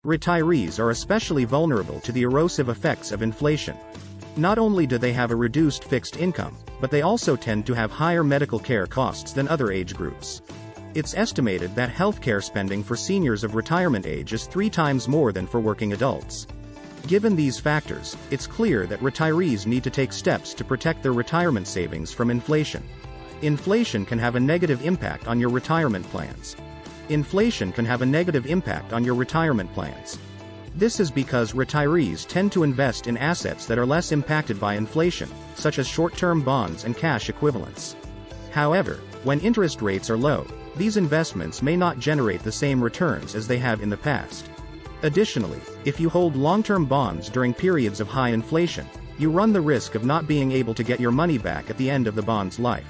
Retirees are especially vulnerable to the erosive effects of inflation. Not only do they have a reduced fixed income, but they also tend to have higher medical care costs than other age groups. It's estimated that healthcare spending for seniors of retirement age is 3 times more than for working adults. Given these factors, it's clear that retirees need to take steps to protect their retirement savings from inflation. Inflation can have a negative impact on your retirement plans. Inflation can have a negative impact on your retirement plans. This is because retirees tend to invest in assets that are less impacted by inflation, such as short-term bonds and cash equivalents. However, when interest rates are low, these investments may not generate the same returns as they have in the past. Additionally, if you hold long-term bonds during periods of high inflation, you run the risk of not being able to get your money back at the end of the bond's life.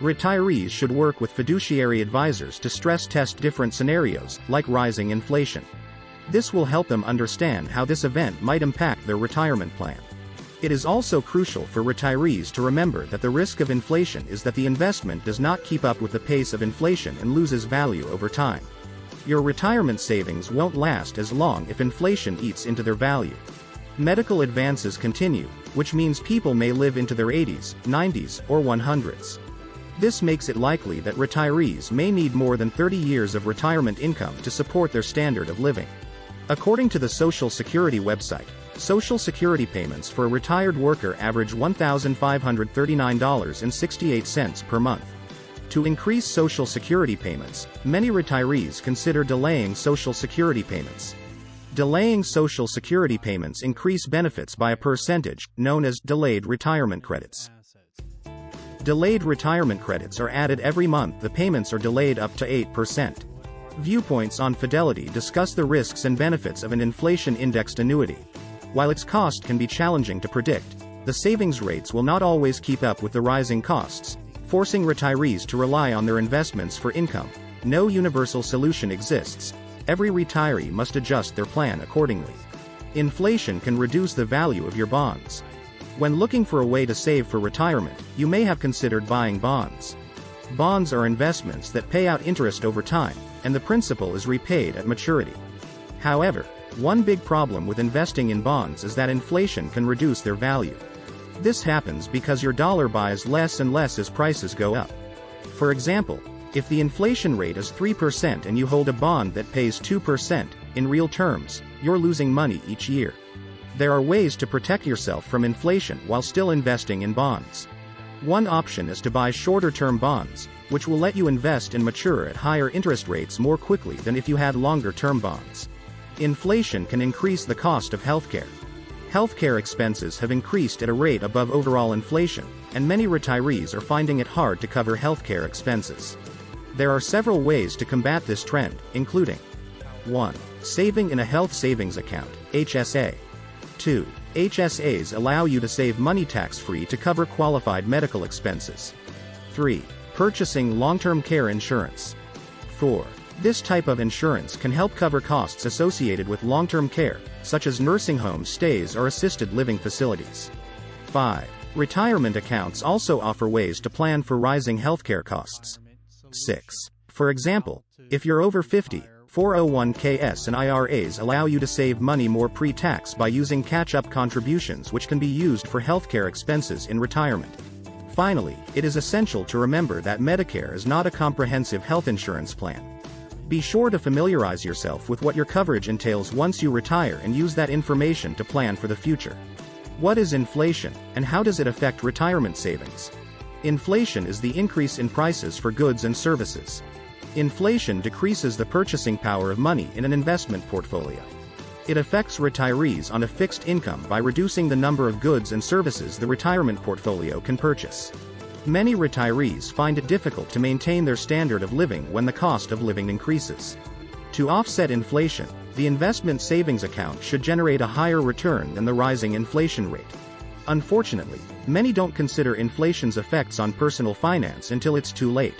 Retirees should work with fiduciary advisors to stress test different scenarios, like rising inflation. This will help them understand how this event might impact their retirement plan. It is also crucial for retirees to remember that the risk of inflation is that the investment does not keep up with the pace of inflation and loses value over time. Your retirement savings won't last as long if inflation eats into their value. Medical advances continue, which means people may live into their 80s, 90s, or 100s. This makes it likely that retirees may need more than 30 years of retirement income to support their standard of living. According to the Social Security website, Social Security payments for a retired worker average $1,539.68 per month. To increase Social Security payments, many retirees consider delaying Social Security payments. Delaying Social Security payments increase benefits by a percentage, known as delayed retirement credits. Delayed retirement credits are added every month the payments are delayed up to 8%. Viewpoints on Fidelity discuss the risks and benefits of an inflation-indexed annuity. While its cost can be challenging to predict, the savings rates will not always keep up with the rising costs, forcing retirees to rely on their investments for income. No universal solution exists. Every retiree must adjust their plan accordingly. Inflation can reduce the value of your bonds. When looking for a way to save for retirement, you may have considered buying bonds. Bonds are investments that pay out interest over time, and the principal is repaid at maturity. However, one big problem with investing in bonds is that inflation can reduce their value. This happens because your dollar buys less and less as prices go up. For example, if the inflation rate is 3% and you hold a bond that pays 2%, in real terms, you're losing money each year. There are ways to protect yourself from inflation while still investing in bonds. One option is to buy shorter-term bonds, which will let you invest and mature at higher interest rates more quickly than if you had longer-term bonds. Inflation can increase the cost of healthcare. Healthcare expenses have increased at a rate above overall inflation, and many retirees are finding it hard to cover healthcare expenses. There are several ways to combat this trend, including 1. Saving in a health savings account, HSA. 2. HSAs allow you to save money tax-free to cover qualified medical expenses. 3. Purchasing long-term care insurance. 4. This type of insurance can help cover costs associated with long-term care, such as nursing home stays or assisted living facilities. 5. Retirement accounts also offer ways to plan for rising healthcare costs. 6. For example, if you're over 50, 401ks and IRAs allow you to save money more pre-tax by using catch-up contributions which can be used for healthcare expenses in retirement. Finally, it is essential to remember that Medicare is not a comprehensive health insurance plan. Be sure to familiarize yourself with what your coverage entails once you retire and use that information to plan for the future. What is inflation, and how does it affect retirement savings? Inflation is the increase in prices for goods and services. Inflation decreases the purchasing power of money in an investment portfolio. It affects retirees on a fixed income by reducing the number of goods and services the retirement portfolio can purchase. Many retirees find it difficult to maintain their standard of living when the cost of living increases. To offset inflation, the investment savings account should generate a higher return than the rising inflation rate. Unfortunately, many don't consider inflation's effects on personal finance until it's too late.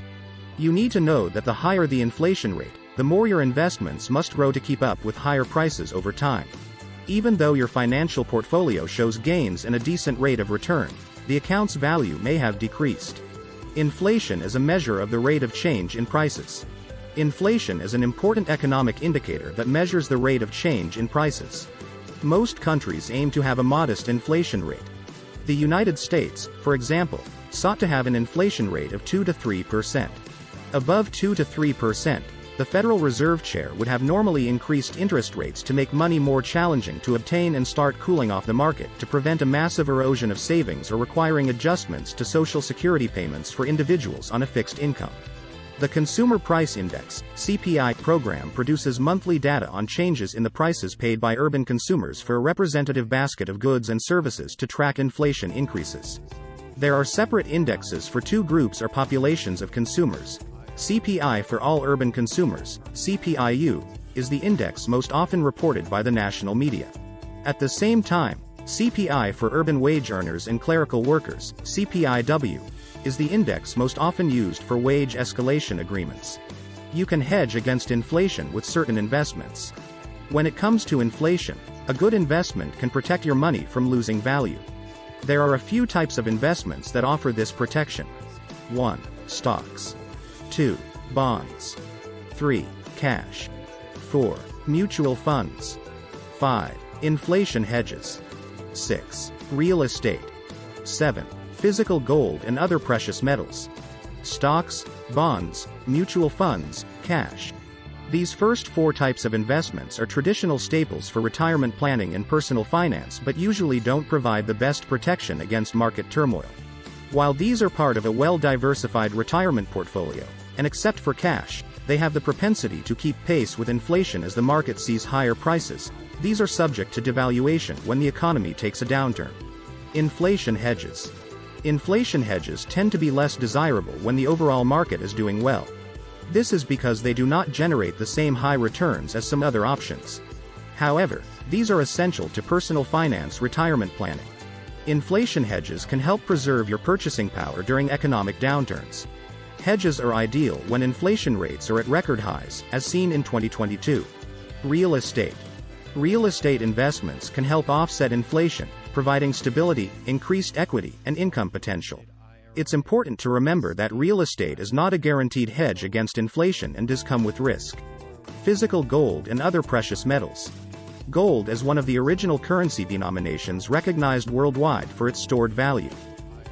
You need to know that the higher the inflation rate, the more your investments must grow to keep up with higher prices over time. Even though your financial portfolio shows gains and a decent rate of return, the account's value may have decreased. Inflation is a measure of the rate of change in prices. Inflation is an important economic indicator that measures the rate of change in prices. Most countries aim to have a modest inflation rate. The United States, for example, sought to have an inflation rate of 2 to 3%. Above 2 to 3%, the Federal Reserve Chair would have normally increased interest rates to make money more challenging to obtain and start cooling off the market to prevent a massive erosion of savings or requiring adjustments to Social Security payments for individuals on a fixed income. The Consumer Price Index (CPI) program produces monthly data on changes in the prices paid by urban consumers for a representative basket of goods and services to track inflation increases. There are separate indexes for two groups or populations of consumers. CPI for all urban consumers, CPIU, is the index most often reported by the national media. At the same time, CPI for urban wage earners and clerical workers, CPIW, is the index most often used for wage escalation agreements. You can hedge against inflation with certain investments. When it comes to inflation, a good investment can protect your money from losing value. There are a few types of investments that offer this protection. 1. Stocks. 2. Bonds. 3. Cash. 4. Mutual funds. 5. Inflation hedges. 6. Real estate. 7. Physical gold and other precious metals. Stocks, bonds, mutual funds, cash. These first four types of investments are traditional staples for retirement planning and personal finance but usually don't provide the best protection against market turmoil. While these are part of a well-diversified retirement portfolio, and except for cash, they have the propensity to keep pace with inflation as the market sees higher prices. These are subject to devaluation when the economy takes a downturn. Inflation hedges. Inflation hedges tend to be less desirable when the overall market is doing well. This is because they do not generate the same high returns as some other options. However, these are essential to personal finance retirement planning. Inflation hedges can help preserve your purchasing power during economic downturns. Hedges are ideal when inflation rates are at record highs, as seen in 2022. Real estate. Real estate investments can help offset inflation, providing stability, increased equity, and income potential. It's important to remember that real estate is not a guaranteed hedge against inflation and does come with risk. Physical gold and other precious metals. Gold is one of the original currency denominations recognized worldwide for its stored value.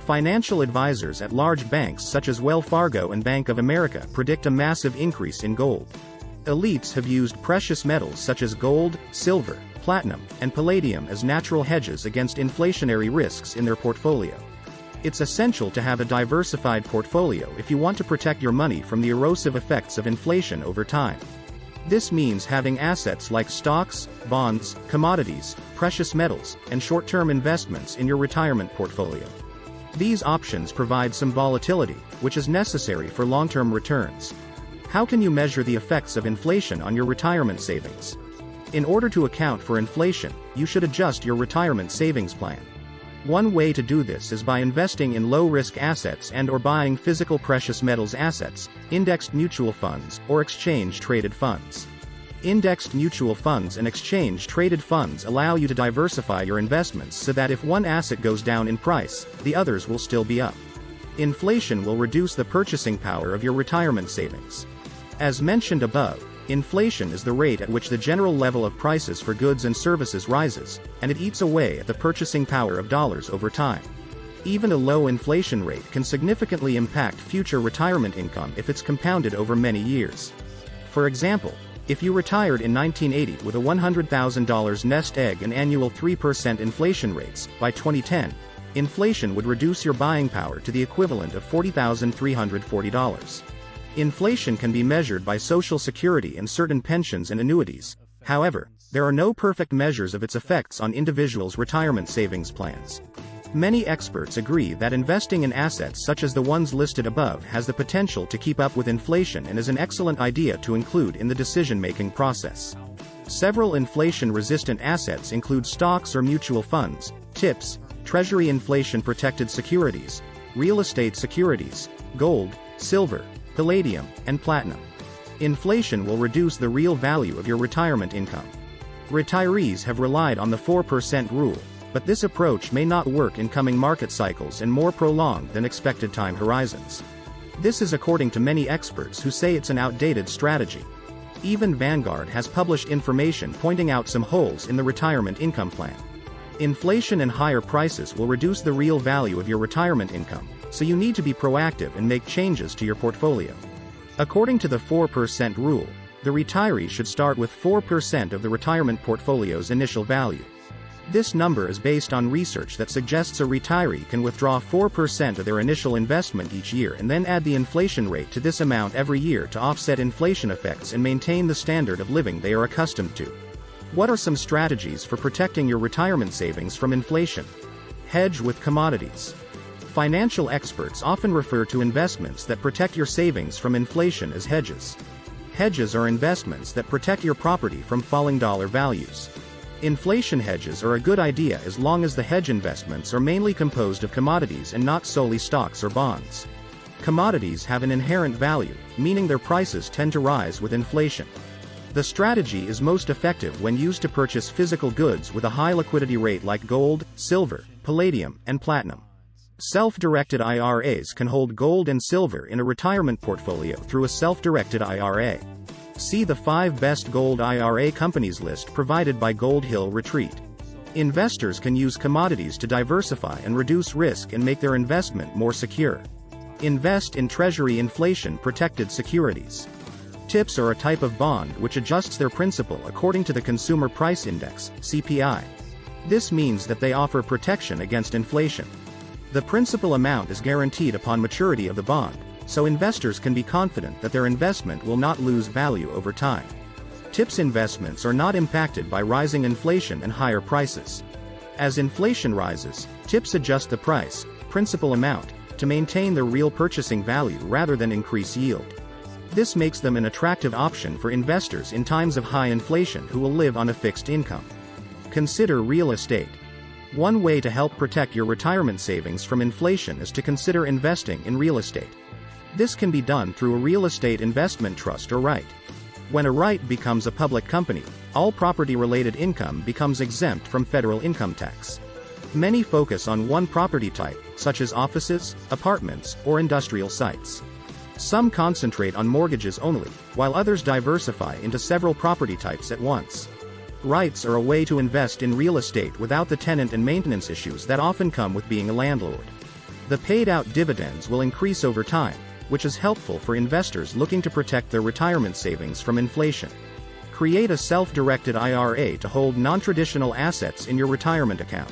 Financial advisors at large banks such as Wells Fargo and Bank of America predict a massive increase in gold. Elites have used precious metals such as gold, silver, platinum, and palladium as natural hedges against inflationary risks in their portfolio. It's essential to have a diversified portfolio if you want to protect your money from the erosive effects of inflation over time. This means having assets like stocks, bonds, commodities, precious metals, and short-term investments in your retirement portfolio. These options provide some volatility, which is necessary for long-term returns. How can you measure the effects of inflation on your retirement savings? In order to account for inflation, you should adjust your retirement savings plan. One way to do this is by investing in low-risk assets and/or buying physical precious metals assets, indexed mutual funds, or exchange-traded funds. Indexed mutual funds and exchange-traded funds allow you to diversify your investments so that if one asset goes down in price, the others will still be up. Inflation will reduce the purchasing power of your retirement savings. As mentioned above, inflation is the rate at which the general level of prices for goods and services rises, and it eats away at the purchasing power of dollars over time. Even a low inflation rate can significantly impact future retirement income if it's compounded over many years. For example, if you retired in 1980 with a $100,000 nest egg and annual 3% inflation rates, by 2010, inflation would reduce your buying power to the equivalent of $40,340. Inflation can be measured by Social Security and certain pensions and annuities. However, there are no perfect measures of its effects on individuals' retirement savings plans. Many experts agree that investing in assets such as the ones listed above has the potential to keep up with inflation and is an excellent idea to include in the decision-making process. Several inflation-resistant assets include stocks or mutual funds, TIPS, Treasury inflation-protected securities, real estate securities, gold, silver, palladium, and platinum. Inflation will reduce the real value of your retirement income. Retirees have relied on the 4% rule, but this approach may not work in coming market cycles and more prolonged than expected time horizons. This is according to many experts who say it's an outdated strategy. Even Vanguard has published information pointing out some holes in the retirement income plan. Inflation and higher prices will reduce the real value of your retirement income, so you need to be proactive and make changes to your portfolio. According to the 4% rule, the retiree should start with 4% of the retirement portfolio's initial value. This number is based on research that suggests a retiree can withdraw 4% of their initial investment each year and then add the inflation rate to this amount every year to offset inflation effects and maintain the standard of living they are accustomed to. What are some strategies for protecting your retirement savings from inflation? Hedge with commodities. Financial experts often refer to investments that protect your savings from inflation as hedges. Hedges are investments that protect your property from falling dollar values. Inflation hedges are a good idea as long as the hedge investments are mainly composed of commodities and not solely stocks or bonds. Commodities have an inherent value, meaning their prices tend to rise with inflation. The strategy is most effective when used to purchase physical goods with a high liquidity rate like gold, silver, palladium, and platinum. Self-directed IRAs can hold gold and silver in a retirement portfolio through a self-directed IRA. See the 5 best gold IRA companies list provided by Gold Hill Retreat. Investors can use commodities to diversify and reduce risk and make their investment more secure. Invest in Treasury inflation-protected securities. TIPS are a type of bond which adjusts their principal according to the Consumer Price Index, CPI. This means that they offer protection against inflation. The principal amount is guaranteed upon maturity of the bond, so investors can be confident that their investment will not lose value over time. TIPS investments are not impacted by rising inflation and higher prices. As inflation rises, TIPS adjust the price, principal amount, to maintain their real purchasing value rather than increase yield. This makes them an attractive option for investors in times of high inflation who will live on a fixed income. Consider real estate. One way to help protect your retirement savings from inflation is to consider investing in real estate. This can be done through a real estate investment trust or REIT. When a REIT becomes a public company, all property-related income becomes exempt from federal income tax. Many focus on one property type, such as offices, apartments, or industrial sites. Some concentrate on mortgages only, while others diversify into several property types at once. REITs are a way to invest in real estate without the tenant and maintenance issues that often come with being a landlord. The paid-out dividends will increase over time, which is helpful for investors looking to protect their retirement savings from inflation. Create a self-directed IRA to hold non-traditional assets in your retirement account.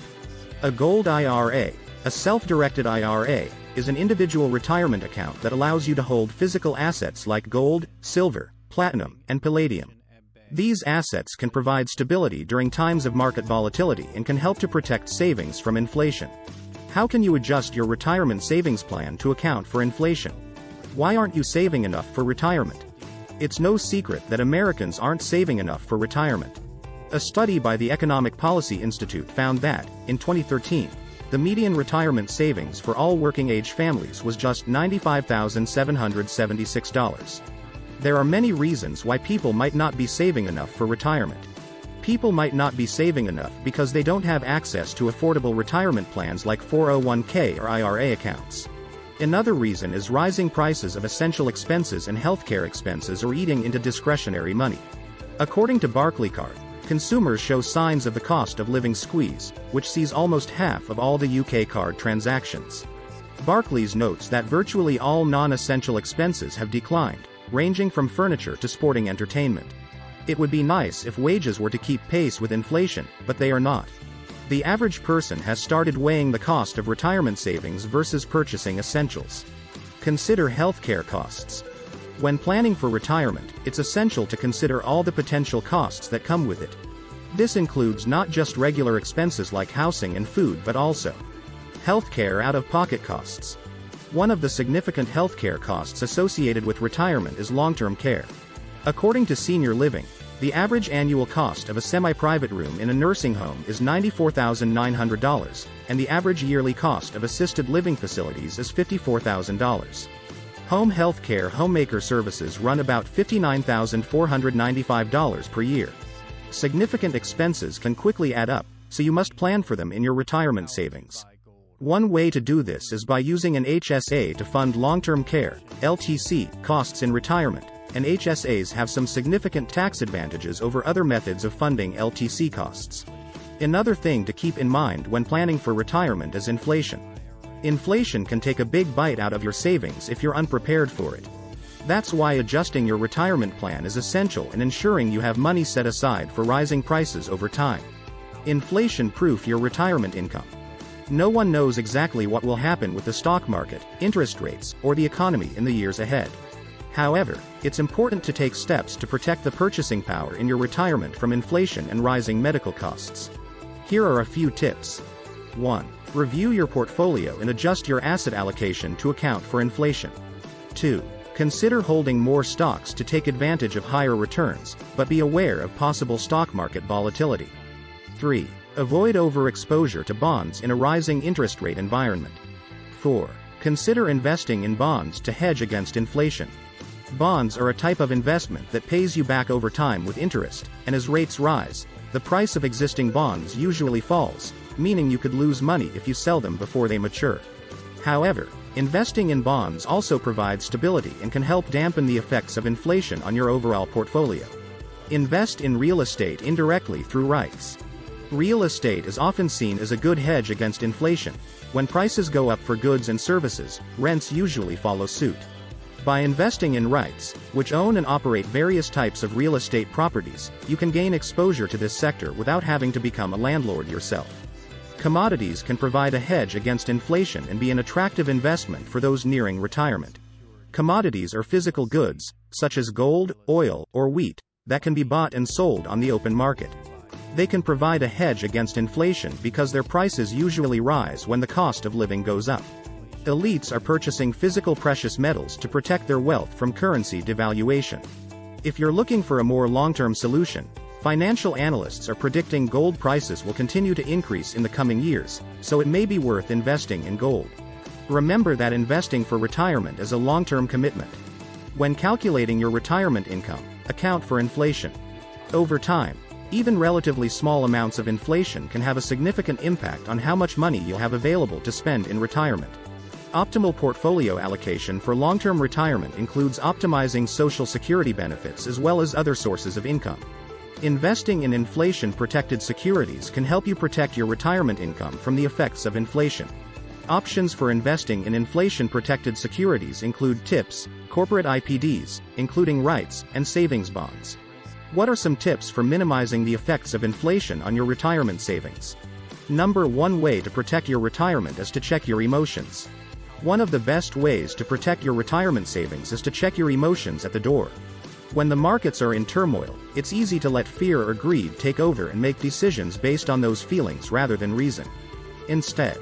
A gold IRA, a self-directed IRA, is an individual retirement account that allows you to hold physical assets like gold, silver, platinum, and palladium. These assets can provide stability during times of market volatility and can help to protect savings from inflation. How can you adjust your retirement savings plan to account for inflation? Why aren't you saving enough for retirement? It's no secret that Americans aren't saving enough for retirement. A study by the Economic Policy Institute found that, in 2013, the median retirement savings for all working-age families was just $95,776. There are many reasons why people might not be saving enough for retirement. People might not be saving enough because they don't have access to affordable retirement plans like 401k or IRA accounts. Another reason is rising prices of essential expenses and healthcare expenses are eating into discretionary money. According to Barclaycard, consumers show signs of the cost of living squeeze, which sees almost half of all the UK card transactions. Barclays notes that virtually all non-essential expenses have declined, ranging from furniture to sporting entertainment. It would be nice if wages were to keep pace with inflation, but they are not. The average person has started weighing the cost of retirement savings versus purchasing essentials. Consider healthcare costs. When planning for retirement, it's essential to consider all the potential costs that come with it. This includes not just regular expenses like housing and food but also healthcare out-of-pocket costs. One of the significant healthcare costs associated with retirement is long-term care. According to Senior Living, the average annual cost of a semi-private room in a nursing home is $94,900, and the average yearly cost of assisted living facilities is $54,000. Home health care homemaker services run about $59,495 per year. Significant expenses can quickly add up, so you must plan for them in your retirement savings. One way to do this is by using an HSA to fund long-term care, LTC, costs in retirement, and HSAs have some significant tax advantages over other methods of funding LTC costs. Another thing to keep in mind when planning for retirement is inflation. Inflation can take a big bite out of your savings if you're unprepared for it. That's why adjusting your retirement plan is essential and ensuring you have money set aside for rising prices over time. Inflation-proof your retirement income. No one knows exactly what will happen with the stock market, interest rates, or the economy in the years ahead. However, it's important to take steps to protect the purchasing power in your retirement from inflation and rising medical costs. Here are a few tips. 1. Review your portfolio and adjust your asset allocation to account for inflation. 2. Consider holding more stocks to take advantage of higher returns, but be aware of possible stock market volatility. 3. Avoid overexposure to bonds in a rising interest rate environment. 4. Consider investing in bonds to hedge against inflation. Bonds are a type of investment that pays you back over time with interest, and as rates rise, the price of existing bonds usually falls, meaning you could lose money if you sell them before they mature. However, investing in bonds also provides stability and can help dampen the effects of inflation on your overall portfolio. Invest in real estate indirectly through REITs. Real estate is often seen as a good hedge against inflation. When prices go up for goods and services, rents usually follow suit. By investing in REITs, which own and operate various types of real estate properties, you can gain exposure to this sector without having to become a landlord yourself. Commodities can provide a hedge against inflation and be an attractive investment for those nearing retirement. Commodities are physical goods, such as gold, oil, or wheat, that can be bought and sold on the open market. They can provide a hedge against inflation because their prices usually rise when the cost of living goes up. Elites are purchasing physical precious metals to protect their wealth from currency devaluation. If you're looking for a more long-term solution, financial analysts are predicting gold prices will continue to increase in the coming years, so it may be worth investing in gold. Remember that investing for retirement is a long-term commitment. When calculating your retirement income, account for inflation. Over time, even relatively small amounts of inflation can have a significant impact on how much money you'll have available to spend in retirement. Optimal portfolio allocation for long-term retirement includes optimizing Social Security benefits as well as other sources of income. Investing in inflation-protected securities can help you protect your retirement income from the effects of inflation. Options for investing in inflation-protected securities include TIPS, corporate IPDs, including REITs, and savings bonds. What are some tips for minimizing the effects of inflation on your retirement savings? Number 1 way to protect your retirement is to check your emotions. One of the best ways to protect your retirement savings is to check your emotions at the door. When the markets are in turmoil, it's easy to let fear or greed take over and make decisions based on those feelings rather than reason. Instead,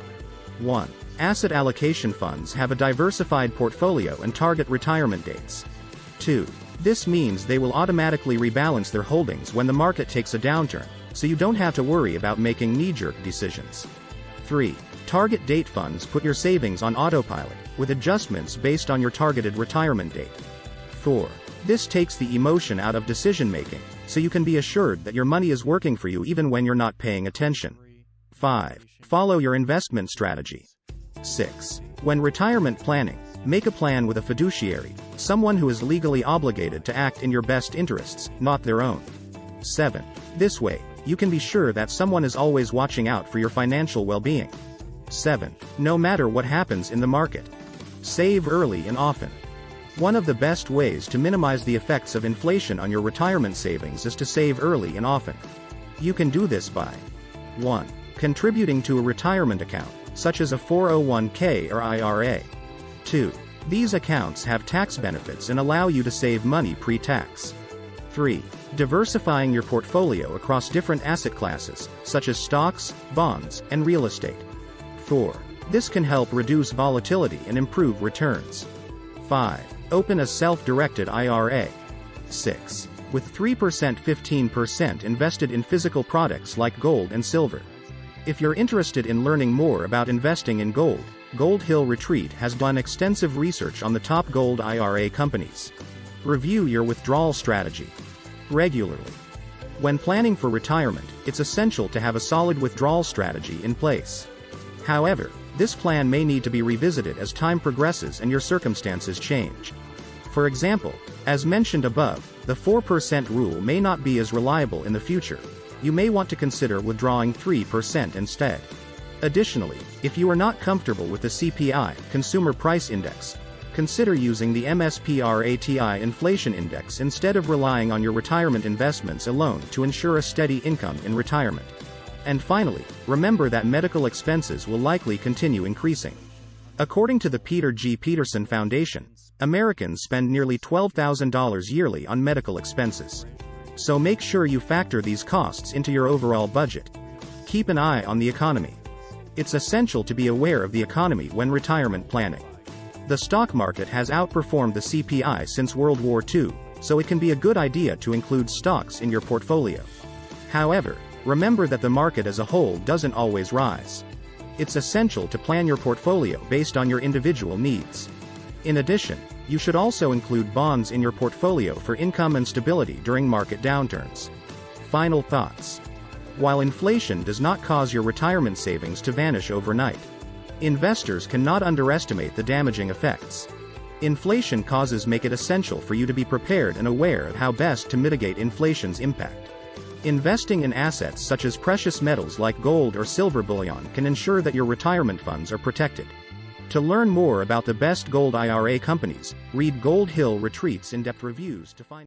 1. Asset allocation funds have a diversified portfolio and target retirement dates. 2. This means they will automatically rebalance their holdings when the market takes a downturn, so you don't have to worry about making knee-jerk decisions. 3. Target date funds put your savings on autopilot, with adjustments based on your targeted retirement date. 4. This takes the emotion out of decision-making, so you can be assured that your money is working for you even when you're not paying attention. 5. Follow your investment strategy. 6. When retirement planning, make a plan with a fiduciary, someone who is legally obligated to act in your best interests, not their own. 7. This way, you can be sure that someone is always watching out for your financial well-being. 7. No matter what happens in the market, save early and often. One of the best ways to minimize the effects of inflation on your retirement savings is to save early and often. You can do this by 1. Contributing to a retirement account, such as a 401k or IRA. 2. These accounts have tax benefits and allow you to save money pre-tax. 3. Diversifying your portfolio across different asset classes, such as stocks, bonds, and real estate. 4. This can help reduce volatility and improve returns. 5. Open a self-directed IRA. 6. With 3% 15% invested in physical products like gold and silver. If you're interested in learning more about investing in gold, Gold Hill Retreat has done extensive research on the top gold IRA companies. Review your withdrawal strategy regularly. When planning for retirement, it's essential to have a solid withdrawal strategy in place. However, This plan may need to be revisited as time progresses and your circumstances change. For example, as mentioned above, the 4% rule may not be as reliable in the future. You may want to consider withdrawing 3% instead. Additionally, if you are not comfortable with the CPI, Consumer Price Index, consider using the MSPRATI Inflation Index instead of relying on your retirement investments alone to ensure a steady income in retirement. And finally, remember that medical expenses will likely continue increasing. According to the Peter G. Peterson Foundation, Americans spend nearly $12,000 yearly on medical expenses. So make sure you factor these costs into your overall budget. Keep an eye on the economy. It's essential to be aware of the economy when retirement planning. The stock market has outperformed the CPI since World War II, so it can be a good idea to include stocks in your portfolio. However, remember that the market as a whole doesn't always rise. It's essential to plan your portfolio based on your individual needs. In addition, you should also include bonds in your portfolio for income and stability during market downturns. Final thoughts. While inflation does not cause your retirement savings to vanish overnight, investors cannot underestimate the damaging effects. Inflation causes make it essential for you to be prepared and aware of how best to mitigate inflation's impact. Investing in assets such as precious metals like gold or silver bullion can ensure that your retirement funds are protected. To learn more about the best gold IRA companies, read Gold Hill Retreat's in-depth reviews to find